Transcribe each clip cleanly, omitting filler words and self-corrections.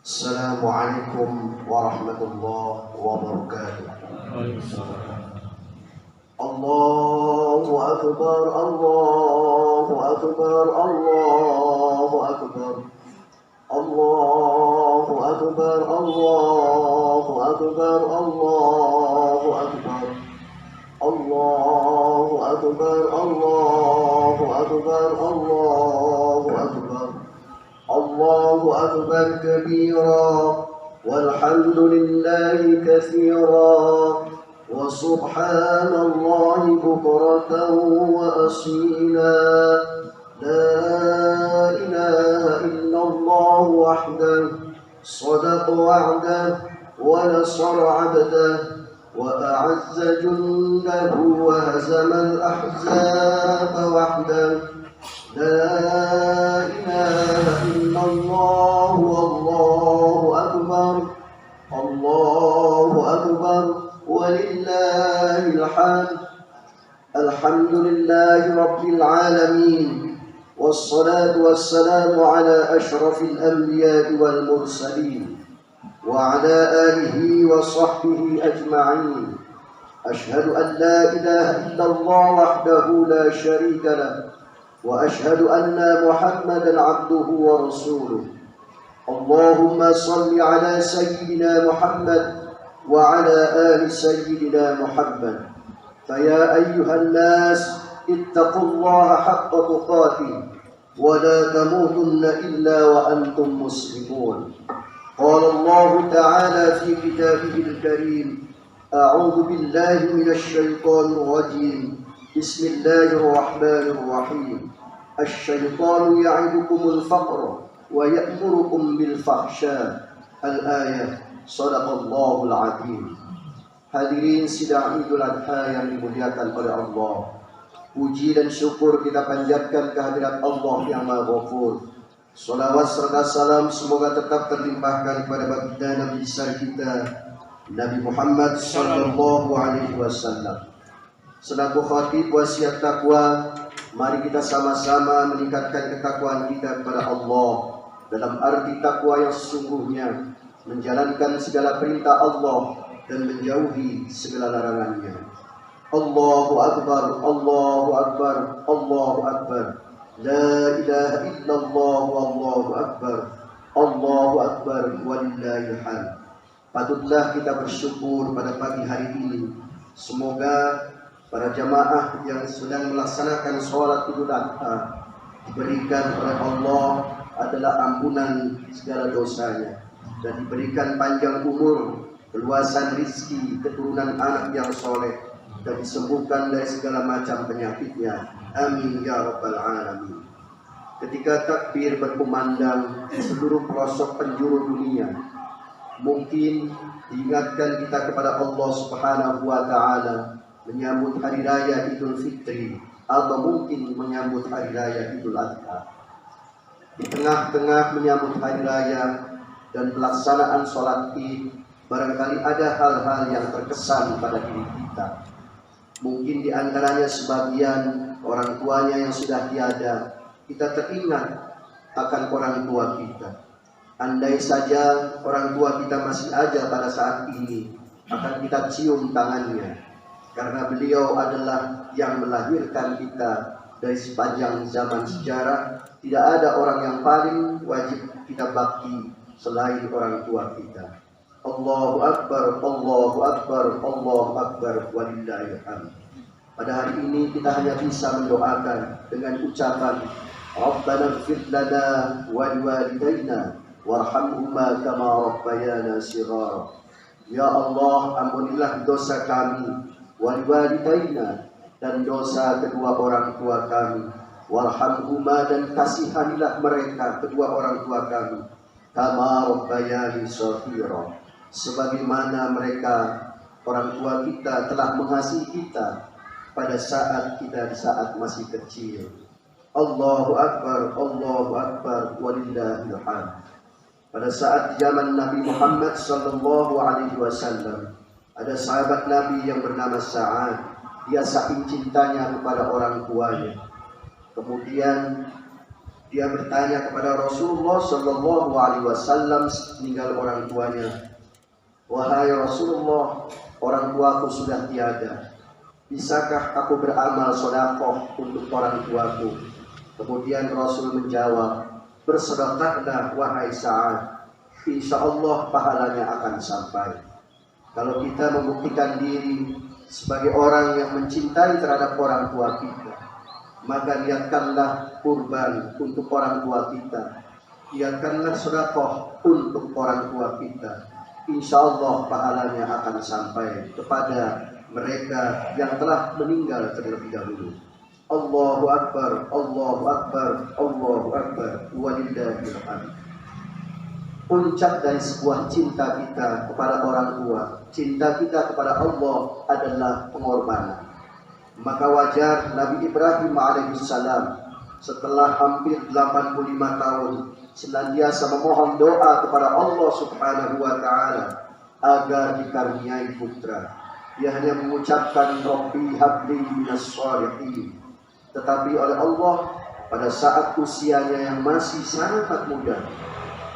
Assalamualaikum warahmatullahi wabarakatuh. Allahu akbar, Allahu akbar, Allahu akbar, Allahu akbar, Allahu akbar, Allahu akbar, Allahu akbar, Allahu akbar, Allahu akbar, Allahu akbar kabira, walhamdulillahi katsira, wa subhanallahi bukratan wa asila. La ilaha illallah wahdahu sadaqa wa'dahu wa nasara 'abdahu wa a'azza jundahu wa hazama al-ahzaba wahdahu. La ilaha illallah wallahu akbar, Allahu akbar, walillahil hamd. Alhamdulillahi rabbil alamin, wassalatu wassalamu ala asyrafil anbiya'i wal mursalin wa ala alihi wa sahbihi ajma'in. Ashhadu an la ilaha illallah wahdahu la syarika lahu wa ashhadu anna Muhammadan abduhu wa rasuluh. Allahumma salli ala sayyidina Muhammad wa ala ali sayyidina Muhammad. Faya ayyuhan nas ittaqullaha haqqa tuqatih wa la tamutunna illa wa antum muslimun. Qala Allah ta'ala fi kitabihil karim, a'udzu billahi minasy syaithanir rajim. Bismillahirrahmanirrahim. Asy-syaitanu ya'idukumul faqra wa ya'murukum bil fahsya. Al-ayah. Shadaqallahul azim. Hadirin sidang Idul Adha yang dimuliakan oleh Allah. Puji dan syukur kita panjatkan kehadirat Allah yang Maha Ghafur. Salawat serta salam semoga tetap terlimpahkan kepada baginda Nabi besar kita, Nabi Muhammad sallallahu alaihi wasallam. Selaku khatib wasiat takwa, mari kita sama-sama meningkatkan ketakwaan kita kepada Allah dalam arti takwa yang sesungguhnya, menjalankan segala perintah Allah dan menjauhi segala larangannya. Allahu akbar, Allahu akbar, Allahu akbar. La ilaha illallah wallahu akbar, Allahu akbar, walillahil hamd. Patutlah kita bersyukur pada pagi hari ini. Semoga para jamaah yang sedang melaksanakan sholat Idul Adha diberikan oleh Allah adalah ampunan segala dosanya dan diberikan panjang umur, keluasan rizki, keturunan anak yang soleh, dan disembuhkan dari segala macam penyakitnya. Amin ya rabbal alamin. Ketika takbir berkumandang di seluruh pelosok penjuru dunia, mungkin diingatkan kita kepada Allah Subhanahu wa ta'ala menyambut hari raya Idul Fitri, atau mungkin menyambut hari raya Idul Adha. Di tengah-tengah menyambut hari raya dan pelaksanaan sholat Id, barangkali ada hal-hal yang terkesan pada diri kita. Mungkin di antaranya sebagian orang tuanya yang sudah tiada, kita teringat akan orang tua kita. Andai saja orang tua kita masih ada pada saat ini, akan kita cium tangannya. Karena beliau adalah yang melahirkan kita dari sepanjang zaman sejarah. Tidak ada orang yang paling wajib kita bakti selain orang tua kita. Allahu akbar, Allahu akbar, Allahu akbar, walillahil hamd. Pada hari ini kita hanya bisa mendoakan dengan ucapan Rabbana ighfir lana wa liwalidayna warhamhuma kama rabbayana shighara. Ya Allah, ampunilah dosa kami, waliwalidayna, dan dosa kedua orang tua kami, warhamhuma, dan kasihanilah mereka kedua orang tua kami, kama rabbayani shaghira, sebagaimana mereka orang tua kita telah mengasihi kita pada saat kita di saat masih kecil. Allahu akbar, Allahu akbar, walillahil hamd. Pada saat zaman Nabi Muhammad sallallahu alaihi wasallam, ada sahabat Nabi yang bernama Sa'ad. Dia saking cintanya kepada orang tuanya. Kemudian dia bertanya kepada Rasulullah sallallahu alaihi wasallam meninggal orang tuanya, "Wahai Rasulullah, orang tuaku sudah tiada. Bisakah aku beramal sedekah untuk orang tuaku?" Kemudian Rasul menjawab, "Bersedekahlah wahai Sa'ad, insyaallah pahalanya akan sampai." Kalau kita membuktikan diri sebagai orang yang mencintai terhadap orang tua kita, maka niatkanlah kurban untuk orang tua kita, niatkanlah sedekah untuk orang tua kita. Insyaallah pahalanya akan sampai kepada mereka yang telah meninggal terlebih dahulu. Allahu Akbar, Allahu Akbar, Allahu Akbar, walillahil hamd. Puncak dari sebuah cinta kita kepada orang tua, cinta kita kepada Allah adalah pengorbanan. Maka wajar Nabi Ibrahim alaihissalam setelah hampir 85 tahun senantiasa memohon doa kepada Allah subhanahu wa ta'ala agar dikaruniai putra. Dia hanya mengucapkan Rabbi habli minas shalihin. Tetapi oleh Allah pada saat usianya yang masih sangat muda,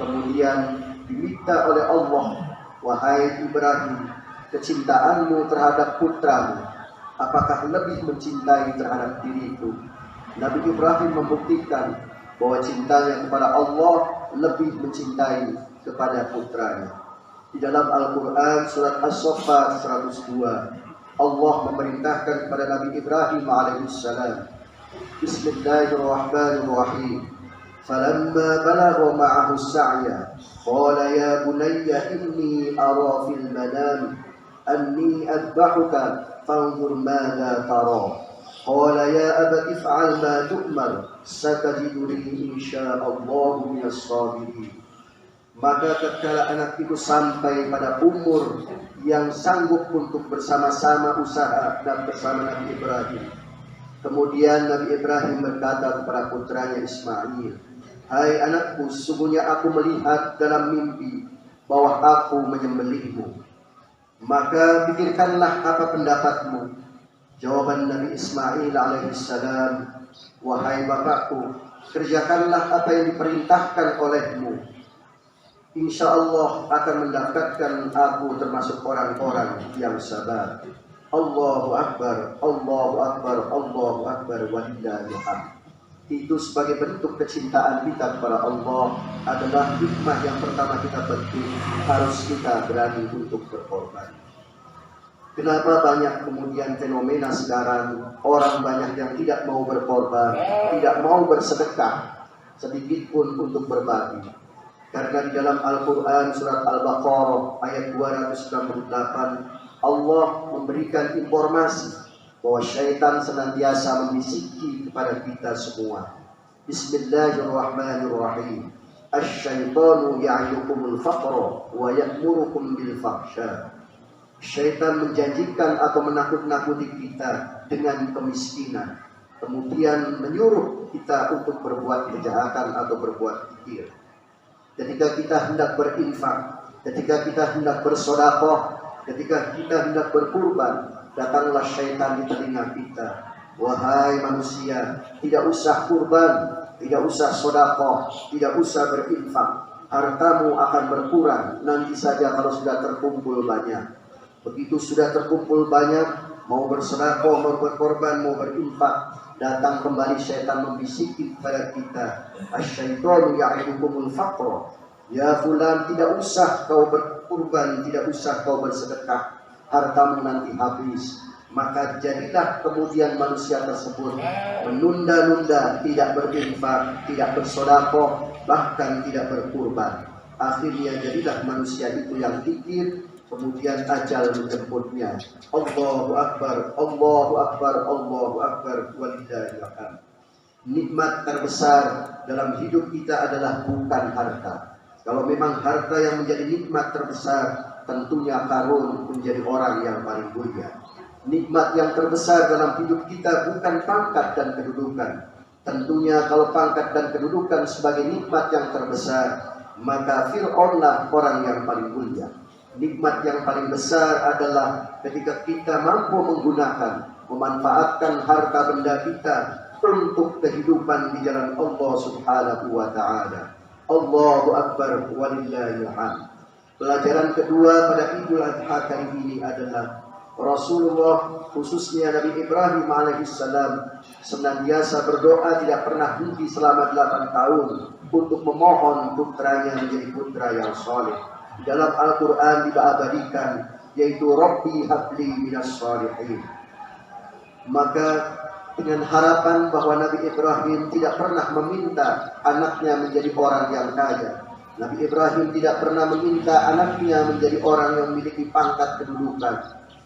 kemudian diminta oleh Allah, "Wahai Ibrahim, kecintaanmu terhadap putramu apakah lebih mencintai terhadap diriku?" Nabi Ibrahim membuktikan bahwa cintanya kepada Allah lebih mencintai kepada putranya. Di dalam Al-Quran surat As-Saffat 102, Allah memerintahkan kepada Nabi Ibrahim alaihissalam, Bismillahirrahmanirrahim. Falamma balagha ma'ahu as-sa'ya qala ya bunayya inni ara fil manam anni adbahuka fanzur madza tara. Qala ya abati if'al ma tu'mar satajiduni insyaallahu minas sabirin. Maka tatkala anak itu sampai pada umur yang sanggup untuk bersama-sama usaha dan bersama Nabi Ibrahim, kemudian Nabi Ibrahim berkata kepada putranya Ismail, "Hai anakku, sesungguhnya aku melihat dalam mimpi bahwa aku menyembelihmu. Maka pikirkanlah apa pendapatmu." Jawaban Nabi Ismail alaihissalam, "Wahai bapakku, kerjakanlah apa yang diperintahkan olehmu. Insya Allah akan mendapatkan aku termasuk orang-orang yang sabar." Allahu Akbar, Allahu Akbar, Allahu Akbar, walillahil hamd. Itu sebagai bentuk kecintaan kita kepada Allah adalah hikmah yang pertama kita petik, harus kita berani untuk berkorban. Kenapa banyak kemudian fenomena sekarang orang banyak yang tidak mau berkorban, tidak mau bersedekah sedikit pun untuk berbagi? Karena di dalam Al-Quran surat Al-Baqarah ayat 268 Allah memberikan informasi bahwa syaitan senantiasa membisiki kepada kita semua. Bismillahirrahmanirrahim. Asy-syaitanu ya'idukumul faqra wa ya'murukum bil fahsya. Syaitan menjanjikan atau menakut-nakuti kita dengan kemiskinan, kemudian menyuruh kita untuk berbuat kejahatan atau berbuat kikir. Ketika kita hendak berinfak, ketika kita hendak bersedekah, ketika kita hendak berkurban, datanglah syaitan di telinga kita. "Wahai manusia, tidak usah kurban, tidak usah sedekah, tidak usah berinfak. Hartamu akan berkurang nanti saja kalau sudah terkumpul banyak." Begitu sudah terkumpul banyak, mau bersedekah, mau berkorban, mau berinfak, datang kembali syaitan membisiki kepada kita, "Asy-syaitanu ya'idukumul faqra." Ya fulan, tidak usah kau berkurban, tidak usah kau bersedekah, hartamu nanti habis. Maka jadilah kemudian manusia tersebut menunda-nunda, tidak berinfak, tidak bersedekah, bahkan tidak berkurban. Akhirnya jadilah manusia itu yang kikir, kemudian ajal menjemputnya. Allahu Akbar, Allahu Akbar, Allahu Akbar, walillahil hamd. Nikmat terbesar dalam hidup kita adalah bukan harta. Kalau memang harta yang menjadi nikmat terbesar, tentunya Qarun menjadi orang yang paling mulia. Nikmat yang terbesar dalam hidup kita bukan pangkat dan kedudukan. Tentunya kalau pangkat dan kedudukan sebagai nikmat yang terbesar, maka Fir'aunlah orang yang paling mulia. Nikmat yang paling besar adalah ketika kita mampu memanfaatkan harta benda kita untuk kehidupan di jalan Allah Subhanahu wa Ta'ala. Allahu Akbar walillahil hamd. Pelajaran kedua pada Idul Adha kali ini adalah Rasulullah, khususnya Nabi Ibrahim alaihissalam, senantiasa berdoa tidak pernah henti selama 8 tahun untuk memohon putranya menjadi putra yang saleh. Di dalam Al-Quran diabadikan, yaitu Rabbi habli minas salihin. Maka dengan harapan bahwa Nabi Ibrahim tidak pernah meminta anaknya menjadi orang yang kaya, Nabi Ibrahim tidak pernah meminta anaknya menjadi orang yang memiliki pangkat kedudukan,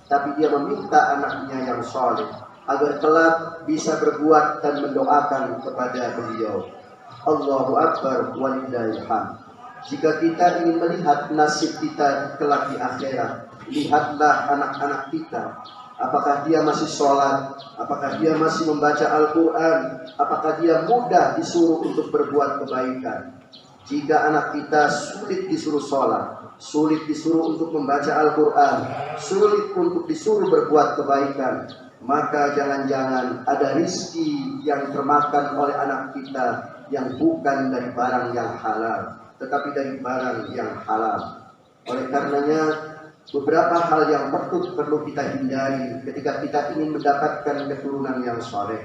tapi dia meminta anaknya yang saleh agar kelak bisa berbuat dan mendoakan kepada beliau. Allahu Akbar walillahil hamd. Jika kita ingin melihat nasib kita kelak di akhirat, lihatlah anak-anak kita. Apakah dia masih sholat? Apakah dia masih membaca Al-Quran? Apakah dia mudah disuruh untuk berbuat kebaikan? Jika anak kita sulit disuruh sholat, sulit disuruh untuk membaca Al-Quran, sulit untuk disuruh berbuat kebaikan, maka jangan-jangan ada rizki yang termakan oleh anak kita yang bukan dari barang yang halal, tetapi dari barang yang halal. Oleh karenanya, beberapa hal yang perlu kita hindari ketika kita ingin mendapatkan keturunan yang saleh.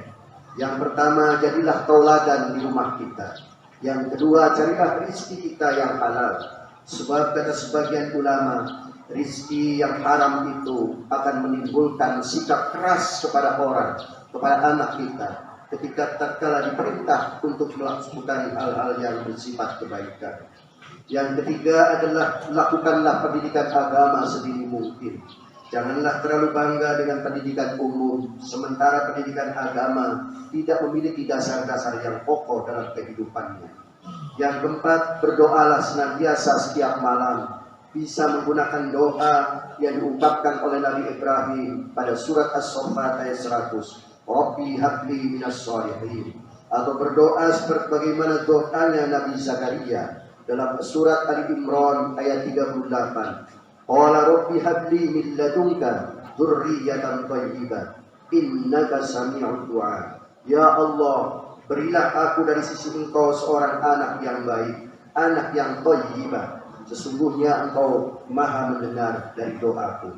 Yang pertama, jadilah tauladan di rumah kita. Yang kedua, carilah rizki kita yang halal. Sebab kata sebagian ulama, rizki yang haram itu akan menimbulkan sikap keras kepada orang, kepada anak kita, ketika tatkala diperintah untuk melakukan hal-hal yang bersifat kebaikan. Yang ketiga adalah lakukanlah pendidikan agama sedini mungkin. Janganlah terlalu bangga dengan pendidikan umum, sementara pendidikan agama tidak memiliki dasar-dasar yang pokok dalam kehidupannya. Yang keempat, berdoalah senantiasa setiap malam. Bisa menggunakan doa yang diungkapkan oleh Nabi Ibrahim pada surat As-Saffat ayat 100. Rabbi habli minas shalihin. Atau berdoa seperti bagaimana doanya Nabi Zakaria dalam surat Ali Imran ayat 38. Qala rabbi habli min ladunka dzurriyyatan thayyibah innaka sami'ud du'a. Ya Allah, berilah aku dari sisi Engkau seorang anak yang baik, anak yang thayyibah. Sesungguhnya Engkau Maha mendengar dari doaku.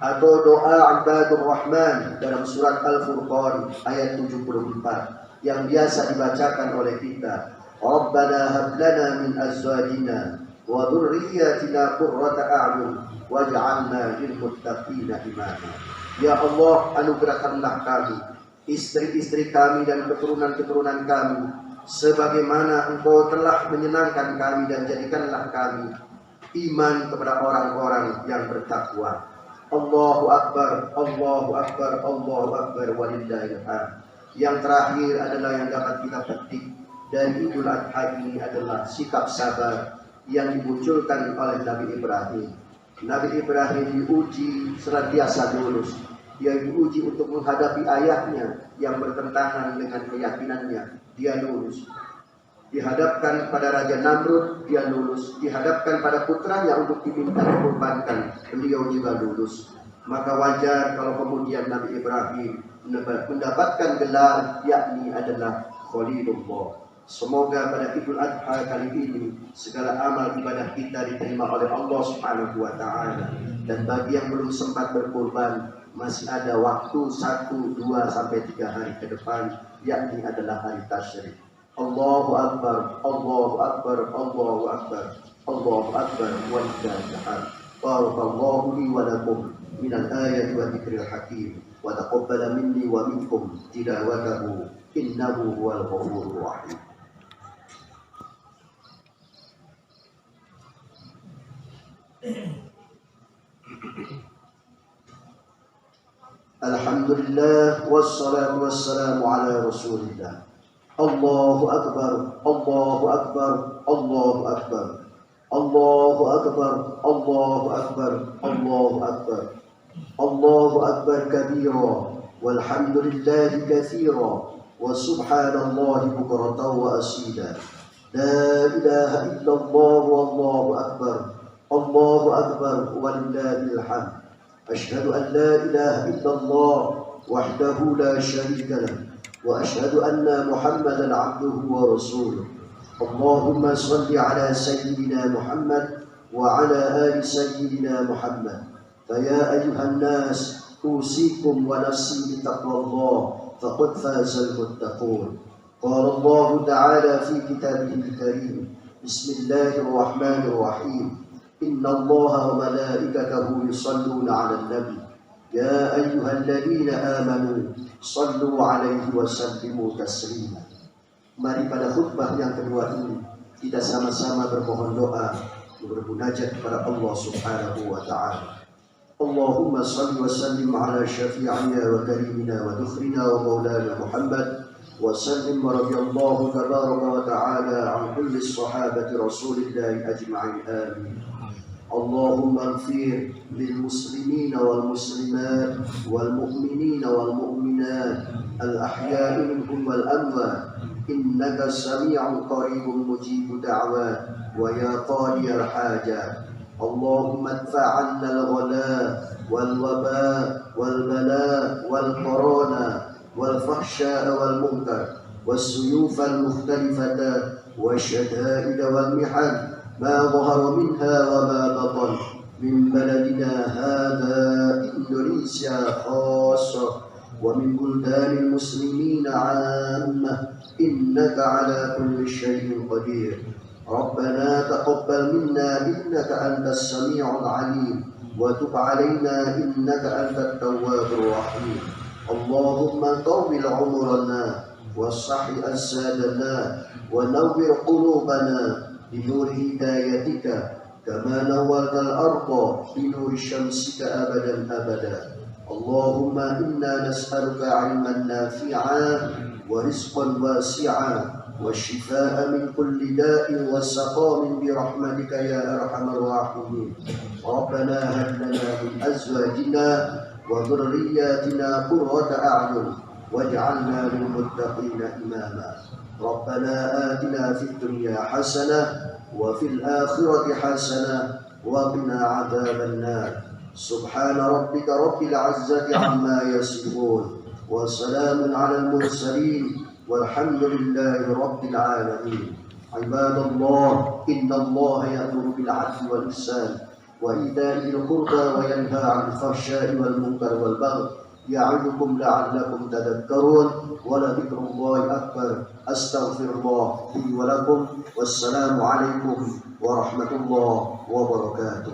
Atau doa Ibadur Rahman dalam surat Al-Furqan ayat 74 yang biasa dibacakan oleh kita. Rabbana hab lana min azwajina wa dhurriyyatina qurrata a'yun waj'alna lil muttaqina imama. Ya Allah, anugerahkanlah kami, istri-istri kami dan keturunan-keturunan kami sebagaimana Engkau telah menyenangkan kami, dan jadikanlah kami iman kepada orang-orang yang bertakwa. Allahu Akbar, Allahu Akbar, Allahu Akbar walillahil hamd. Yang terakhir adalah yang dapat kita petik dari Idul Adha ini adalah sikap sabar yang dimunculkan oleh Nabi Ibrahim. Nabi Ibrahim diuji senantiasa lurus. Dia diuji untuk menghadapi ayahnya yang bertentangan dengan keyakinannya. Dia lurus. Dihadapkan pada Raja Namrud, dia lulus. Dihadapkan pada putranya untuk diminta dikorbankan, beliau juga lulus. Maka wajar kalau kemudian Nabi Ibrahim mendapatkan gelar yakni adalah Khalilullah. Semoga pada Idul Adha kali ini segala amal ibadah kita diterima oleh Allah Subhanahu wa Ta'ala. Dan bagi yang belum sempat berkurban, masih ada waktu 1, 2 sampai 3 hari ke depan, yakni adalah hari tasyrik. Allahu Akbar, Allahu Akbar, Allahu Akbar, Allahu Akbar, walillahil hamd. Barakallahu li wa lakum minal ayati wa dzikril hakim wa taqabbala minni wa minkum tilawatahu innahu huwal ghafurur rahim. Alhamdulillah wassalatu wassalamu ala Rasulillah. Allahu Akbar, Allahu Akbar, Allahu Akbar, Allahu Akbar, Allahu Akbar, Allahu Akbar, Allahu Akbar kabira, walhamdulillahi katsira, wa subhanallahi bukratan wa asila. لا إله إلا الله والله أكبر الله أكبر ولله الحمد أشهد أن لا إله إلا الله وحده لا شريك له وأشهد أن محمدا عبده ورسوله اللهم صل على سيدنا محمد وعلى آل سيدنا محمد فيا أيها الناس أوصيكم ونفسي بتقوى الله فقد فاز المتقون قال الله تعالى في كتابه الكريم بسم الله الرحمن الرحيم إن الله وملائكته يصلون على النبي يا أيها الذين آمنوا صلوا عليه وسلموا تسليما. Mari pada khutbah yang kedua ini kita sama-sama bermohon doa, bermunajat kepada Allah Subhanahu wa taala. Allahumma shalli wa sallim ala syafi'ina wa karimina wa dukhrina wa maulana Muhammad wa sallim wa radiyallahu tabaraka wa ta'ala an kulli sahabati Rasulillah ajma'in amin. اللهم اغفر للمسلمين والمسلمات والمؤمنين والمؤمنات الأحياء منهم والأموات إنك سميع قريب مجيب دعوات ويا قاضي الحاجات اللهم ادفع عنا الغلاء والوباء والبلاء والكورونا والفحشاء والمنكر والسيوف المختلفة والشدائد والمحن ما ظهر منها وما بطن من بلدنا هذا إندونيسيا خاصة ومن بلدان المسلمين عامة إنك على كل شيء قدير ربنا تقبل منا إنك أنت السميع العليم وتب علينا إنك أنت التواب الرحيم اللهم طول عمرنا وصح أجسادنا ونور قلوبنا بنور هدايتك كما نورت الأرض بنور شمسك أبدا أبدا اللهم إنا نسألك علما نافعا ورزقا واسعا والشفاء من كل داء وسقام برحمتك يا أرحم الراحمين ربنا هب لنا من أزواجنا وذرياتنا قرة أعين واجعلنا للمتقين إماما ربنا آتنا في الدنيا حسنة وفي الآخرة حسنة وقنا عذاب النار سبحان ربك رب العزة عما يصفون وسلام على المرسلين والحمد لله رب العالمين عباد الله إن الله يأمر بالعدل والإحسان وإيتاء ذي القربى وينهى عن الفحشاء والمنكر والبغي يعظكم لعلكم تذكرون ولذكر الله أكبر أستغفر الله لي ولكم والسلام عليكم ورحمة الله وبركاته.